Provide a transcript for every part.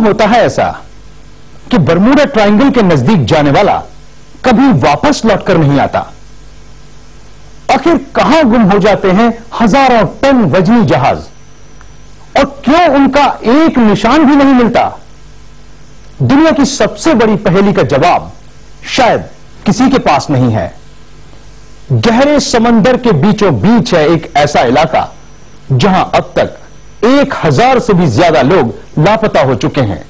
होता है ऐसा कि बरमूडा ट्रायंगल के नजदीक जाने वाला कभी वापस लौटकर नहीं आता? आखिर कहां गुम हो जाते हैं हजारों टन वजनी जहाज, और क्यों उनका एक निशान भी नहीं मिलता? दुनिया की सबसे बड़ी पहेली का जवाब शायद किसी के पास नहीं है। गहरे समंदर के बीचों बीच है एक ऐसा इलाका जहां अब तक 1000 से भी ज्यादा लोग लापता हो चुके हैं।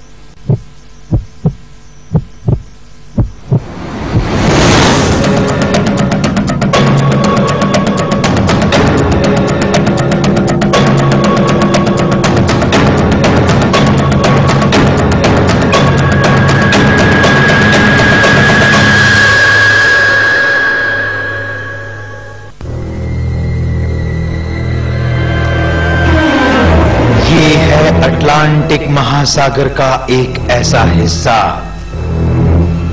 अटलांटिक महासागर का एक ऐसा हिस्सा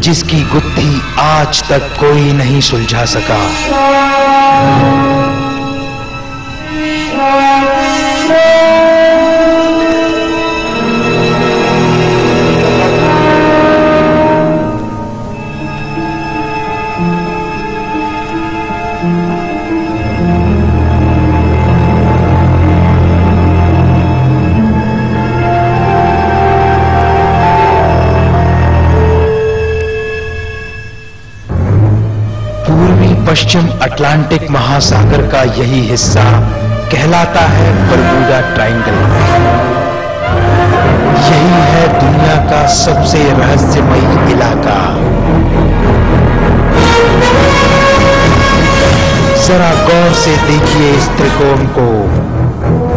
जिसकी गुत्थी आज तक कोई नहीं सुलझा सका। पश्चिम अटलांटिक महासागर का यही हिस्सा कहलाता है बरमूडा ट्रायंगल। यही है दुनिया का सबसे रहस्यमयी इलाका। जरा गौर से देखिए इस त्रिकोण को।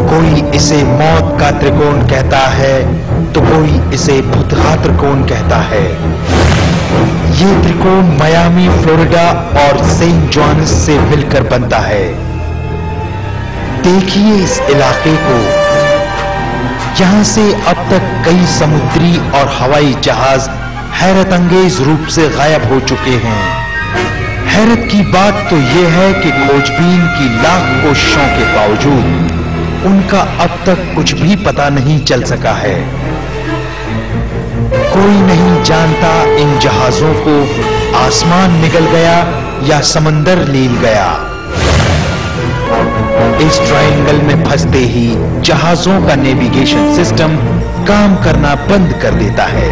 कोई इसे मौत का त्रिकोण कहता है तो कोई इसे भुतहा त्रिकोण कहता है। ये त्रिकोण मियामी, फ्लोरिडा और सेंट जॉन्स से मिलकर बनता है। देखिए इस इलाके को। यहां से अब तक कई समुद्री और हवाई जहाज हैरत अंगेज रूप से गायब हो चुके हैं। हैरत की बात तो यह है कि खोजबीन की लाख कोशिशों के बावजूद उनका अब तक कुछ भी पता नहीं चल सका है। कोई नहीं जानता इन जहाजों को आसमान निगल गया या समंदर लील गया। इस ट्रायंगल में फंसते ही जहाजों का नेविगेशन सिस्टम काम करना बंद कर देता है,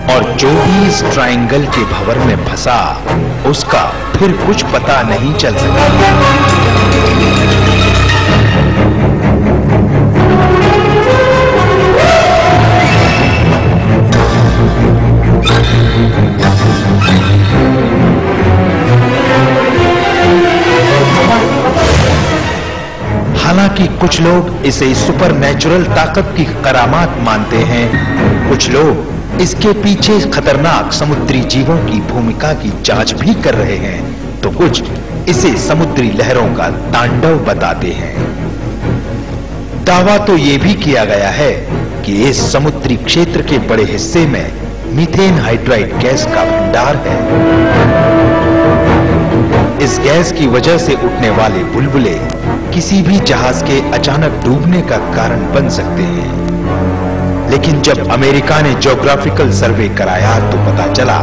और जो भी इस ट्रायंगल के भंवर में फंसा उसका फिर कुछ पता नहीं चल सका। हालांकि कुछ लोग इसे सुपरनैचुरल ताकत की करामात मानते हैं, कुछ लोग इसके पीछे खतरनाक समुद्री जीवों की भूमिका की जांच भी कर रहे हैं, तो कुछ इसे समुद्री लहरों का तांडव बताते हैं। दावा तो यह भी किया गया है कि इस समुद्री क्षेत्र के बड़े हिस्से में मीथेन हाइड्राइड गैस का भंडार है। इस गैस की वजह से उठने वाले बुलबुले किसी भी जहाज के अचानक डूबने का कारण बन सकते हैं। लेकिन जब अमेरिका ने ज्योग्राफिकल सर्वे कराया तो पता चला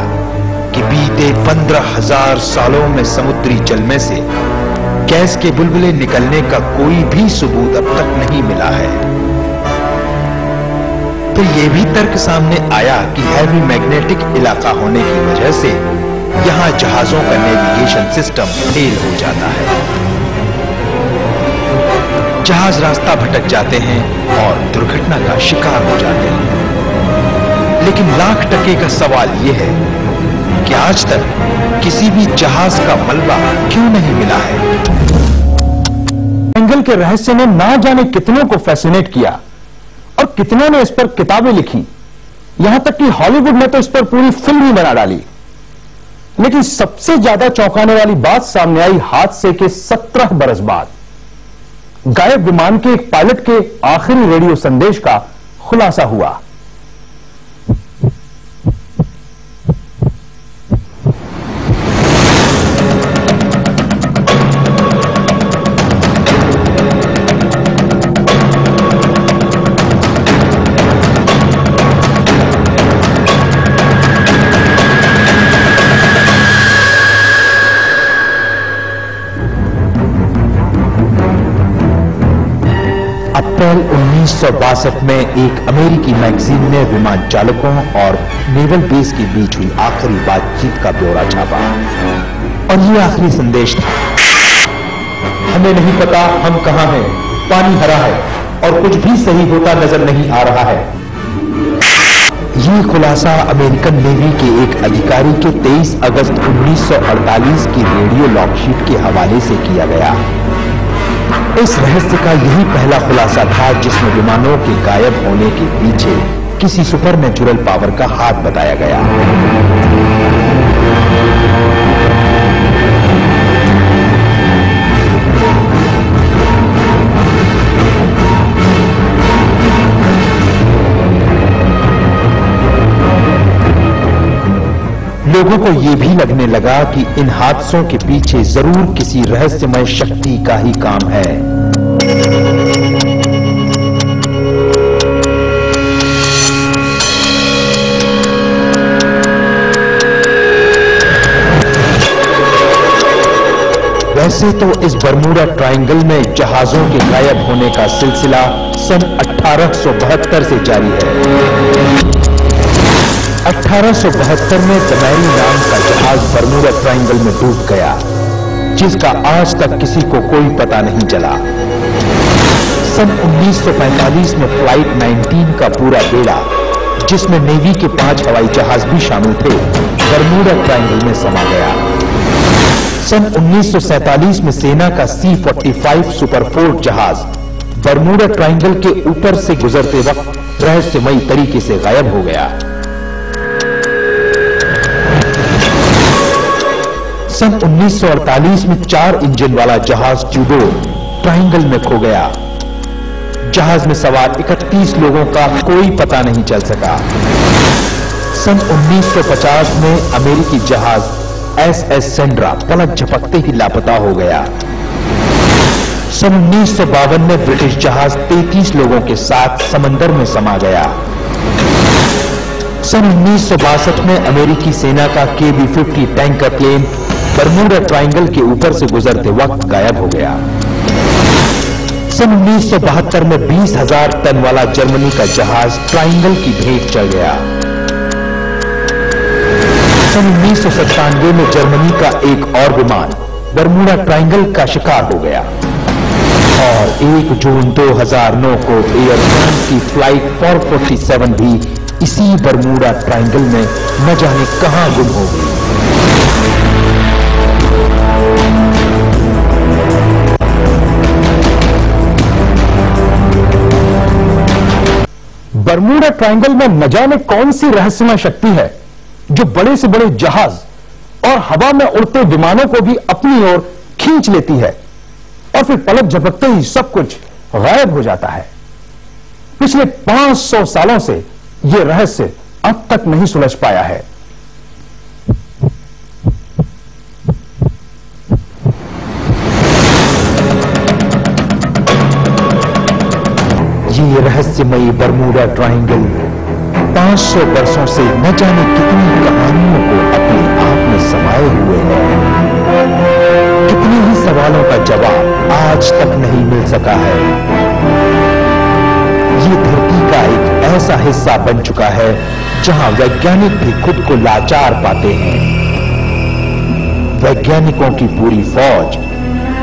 कि बीते 15,000 सालों में समुद्री जल में से गैस के बुलबुले निकलने का कोई भी सबूत अब तक नहीं मिला है। तो यह भी तर्क सामने आया कि हैवी मैग्नेटिक इलाका होने की वजह से यहां जहाजों का नेविगेशन सिस्टम फेल हो जाता है। जहाज रास्ता भटक जाते हैं और दुर्घटना का शिकार हो जाते हैं। लेकिन लाख टके का सवाल यह है कि आज तक किसी भी जहाज का मलबा क्यों नहीं मिला है। ट्रायंगल के रहस्य ने ना जाने कितनों को फैसिनेट किया और कितनों ने इस पर किताबें लिखी, यहां तक कि हॉलीवुड ने तो इस पर पूरी फिल्म ही बना डाली। लेकिन सबसे ज्यादा चौंकाने वाली बात सामने आई हादसे के 17 बरस बाद। गायब विमान के एक पायलट के आखिरी रेडियो संदेश का खुलासा हुआ। अप्रैल 1962 में एक अमेरिकी मैगजीन ने विमान चालकों और नेवल बेस के बीच हुई आखिरी बातचीत का ब्यौरा छापा और ये आखिरी संदेश था, हमें नहीं पता हम कहां हैं, पानी हरा है और कुछ भी सही होता नजर नहीं आ रहा है। ये खुलासा अमेरिकन नेवी के एक अधिकारी के 23 अगस्त 1948 की रेडियो लॉगशीट के हवाले से किया गया। इस रहस्य का यही पहला खुलासा था जिसमें विमानों के गायब होने के पीछे किसी सुपरनैचुरल पावर का हाथ बताया गया। लोगों को यह भी लगने लगा कि इन हादसों के पीछे जरूर किसी रहस्यमय शक्ति का ही काम है। वैसे तो इस बरमूडा ट्रायंगल में जहाजों के गायब होने का सिलसिला सन 1872 से जारी है। 1872 में दमैरी नाम का जहाज बरमूडा ट्रायंगल में डूब गया, जिसका आज तक किसी को कोई पता नहीं चला। सन 1945 में फ्लाइट 19 का पूरा बेड़ा, जिसमें नेवी के 5 हवाई जहाज भी शामिल थे, बरमूडा ट्रायंगल में समा गया। सन 1947 में सेना का C-45 सुपरफोर्ट जहाज बरमूडा ट्रायंगल के ऊपर से गुजरते वक्त रहस्यमयी तरीके से गायब हो गया। सन 1948 में 4 इंजन वाला जहाज ट्यूडोर ट्रायंगल में खो गया। जहाज में सवार 31 लोगों का कोई पता नहीं चल सका। सन 1950 में अमेरिकी जहाज SS सेंड्रा पलक झपकते ही लापता हो गया। सन 1952 में ब्रिटिश जहाज 33 लोगों के साथ समंदर में समा गया। सन 1962 में अमेरिकी सेना का KB-50 tanker plane Bermuda triangle के ऊपर से गुजरते वक्त गायब हो गया। सन 1972 में 20,000 टन वाला जर्मनी का जहाज ट्रायंगल की भेंट चढ़ गया। सन 1997 में जर्मनी का एक और विमान बरमूडा ट्रायंगल का शिकार हो गया और 1 जून 2009 को एयर फ्रांस की फ्लाइट 447 भी इसी बरमूडा ट्रायंगल में न जाने कहां गुम हो गई। बरमूडा ट्रायंगल में न जाने कौन सी रहस्यमय शक्ति है जो बड़े से बड़े जहाज और हवा में उड़ते विमानों को भी अपनी ओर खींच लेती है और फिर पलक झपकते ही सब कुछ गायब हो जाता है। पिछले 500 सालों से यह रहस्य अब तक नहीं सुलझ पाया है। ये रहस्यमयी बरमूडा ट्रायंगल 500 वर्षों से न जाने कितनी कहानियों को अपने आप में समाये हुए है। कितने ही सवालों का जवाब आज तक नहीं मिल सका है। ये धरती का एक ऐसा हिस्सा बन चुका है जहां वैज्ञानिक भी खुद को लाचार पाते हैं। वैज्ञानिकों की पूरी फौज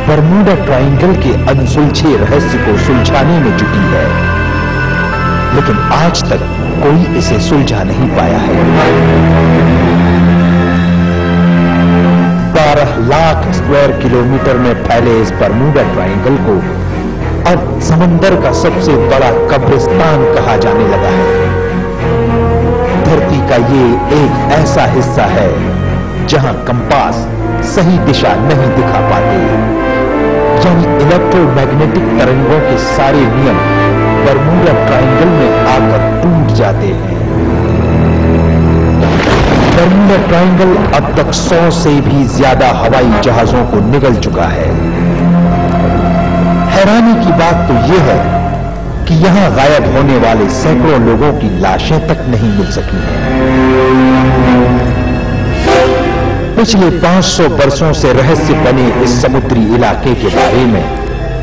बरमूडा ट्रायंगल के अनसुलझे रहस्य को सुलझाने में जुटी है, लेकिन आज तक कोई इसे सुलझा नहीं पाया है। 12 लाख स्क्वायर किलोमीटर में फैले इस बरमूडा ट्रायंगल को अब समंदर का सबसे बड़ा कब्रिस्तान कहा जाने लगा है। धरती का ये एक ऐसा हिस्सा है जहां कंपास सही दिशा नहीं दिखा पाते, यानी इलेक्ट्रोमैग्नेटिक तरंगों के सारे नियम बरमूडा ट्रायंगल में आकर टूट जाते हैं। बरमूडा ट्रायंगल अब तक 100 से भी ज्यादा हवाई जहाजों को निगल चुका है। हैरानी की बात तो यह है कि यहां गायब होने वाले सैकड़ों लोगों की लाशें तक नहीं मिल सकी हैं। पिछले 500 वर्षों से रहस्य बने इस समुद्री इलाके के बारे में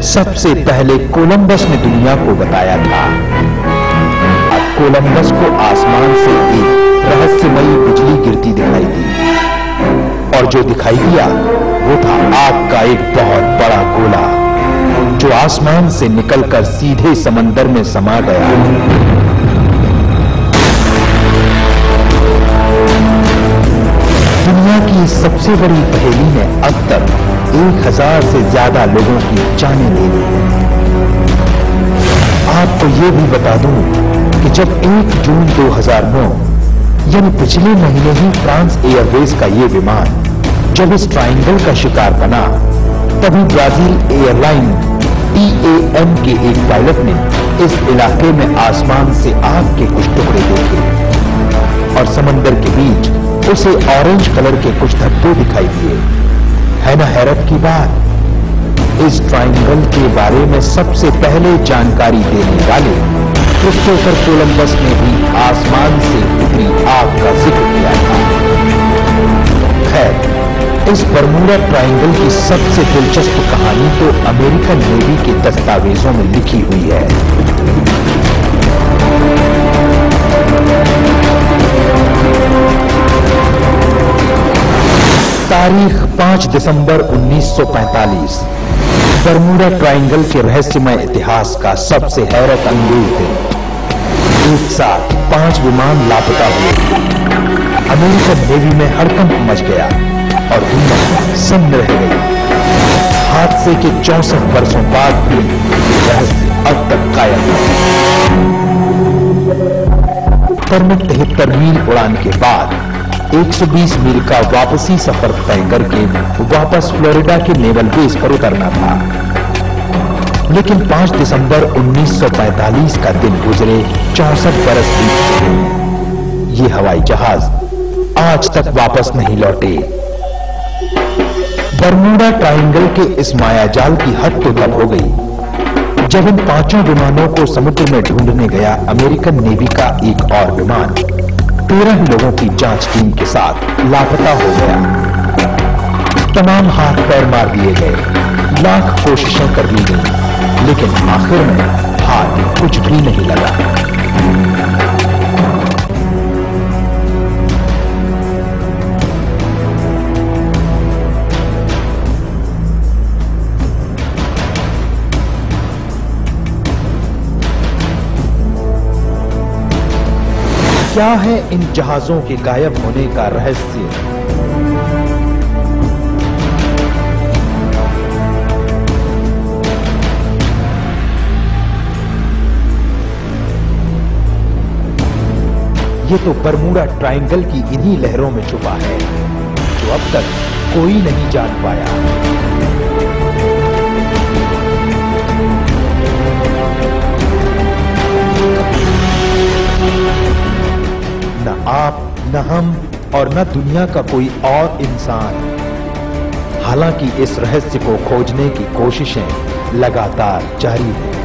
सबसे पहले कोलंबस ने दुनिया को बताया था। अब कोलंबस को आसमान से एक रहस्यमयी बिजली गिरती दिखाई दी, और जो दिखाई दिया वो था आग का एक बहुत बड़ा गोला जो आसमान से निकलकर सीधे समंदर में समा गया। दुनिया की सबसे बड़ी पहेली ने अब तक 1000 से ज्यादा लोगों की जानें ले ली है। आपको ये भी बता दूं कि जब 1 जून 2009 यानी पिछले महीने ही फ्रांस एयरवेज का ये विमान जब इस ट्रायंगल का शिकार बना, तभी ब्राजील एयरलाइन TAM के एक पायलट ने इस इलाके में आसमान से आग के कुछ टुकड़े देखे और समंदर के बीच उसे ऑरेंज कलर के कुछ धब्बे दिखाई दिए। है ना हैरत की बात? इस ट्रायंगल के बारे में सबसे पहले जानकारी देने वाले क्रिस्टोफर कोलंबस ने भी आसमान से उतरी आग का जिक्र किया था। खैर, इस बरमूडा ट्रायंगल की सबसे दिलचस्प कहानी तो अमेरिकन नेवी के दस्तावेजों में लिखी हुई है। तारीख 5 दिसंबर 1945 बरमूडा ट्रायंगल के रहस्यमय इतिहास का सबसे हैरत अंगेज दिन। एक साथ 5 विमान लापता हुए। अमेरिकन नेवी में हड़कंप मच गया और दुनिया सन्न रह गई। हादसे के 64 वर्षों बाद भी रहस्य अब तक कायम है। 73 मील उड़ान के बाद 120 मील का वापसी सफर तय करके वापस फ्लोरिडा के नेवल बेस पर उतरना था। लेकिन 5 दिसंबर 1945 का दिन गुजरे 64 बरस बीत चुके हैं। ये हवाई जहाज आज तक वापस नहीं लौटे। बरमूडा ट्रायंगल के इस मायाजाल की हद तो तब हो गई जब इन 5 विमानों को समुद्र में ढूंढने गया अमेरिकन नेवी का एक और विमान 13 लोगों की जांच टीम के साथ लापता हो गया। तमाम हाथ पैर मार दिए गए, लाख कोशिशें कर ली गई, लेकिन आखिर में हाथ कुछ भी नहीं लगा। क्या है इन जहाजों के गायब होने का रहस्य? ये तो बरमूडा ट्रायंगल की इन्हीं लहरों में छुपा है जो अब तक कोई नहीं जान पाया। न आप, न हम और न दुनिया का कोई और इंसान। हालांकि इस रहस्य को खोजने की कोशिशें लगातार जारी हैं।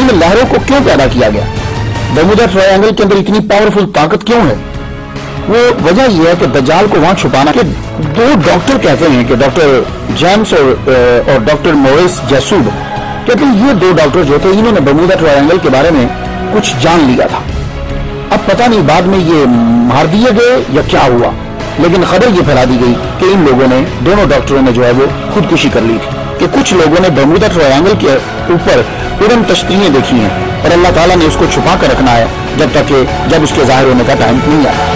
इन लहरों को क्यों पैदा किया गया? बरमूडा ट्रायंगल के अंदर इतनी पावरफुल ताकत क्यों है? वो वजह यह है कि दज्जाल को वहां छुपाना के 2 डॉक्टर कहते हैं कि डॉक्टर जेम्स और डॉक्टर मोरिस जैसूब कहते हैं ये 2 डॉक्टर जो थे इन्होंने बरमूडा ट्रायंगल के बारे में कुछ जान लिया था। अब पता नहीं बाद में ये मार दिए गए या क्या हुआ, लेकिन खबर ये फैला दी गई कि इन लोगों ने, दोनों डॉक्टरों ने जो है वो खुदकुशी कर ली थी कि कुछ लोगों ने बरमूडा ट्रायंगल के ऊपर उड़न तश्तीरें देखी हैं और अल्लाह ताला ने उसको छुपा कर रखना है जब तक कि जब उसके जाहिर होने का टाइम नहीं आया।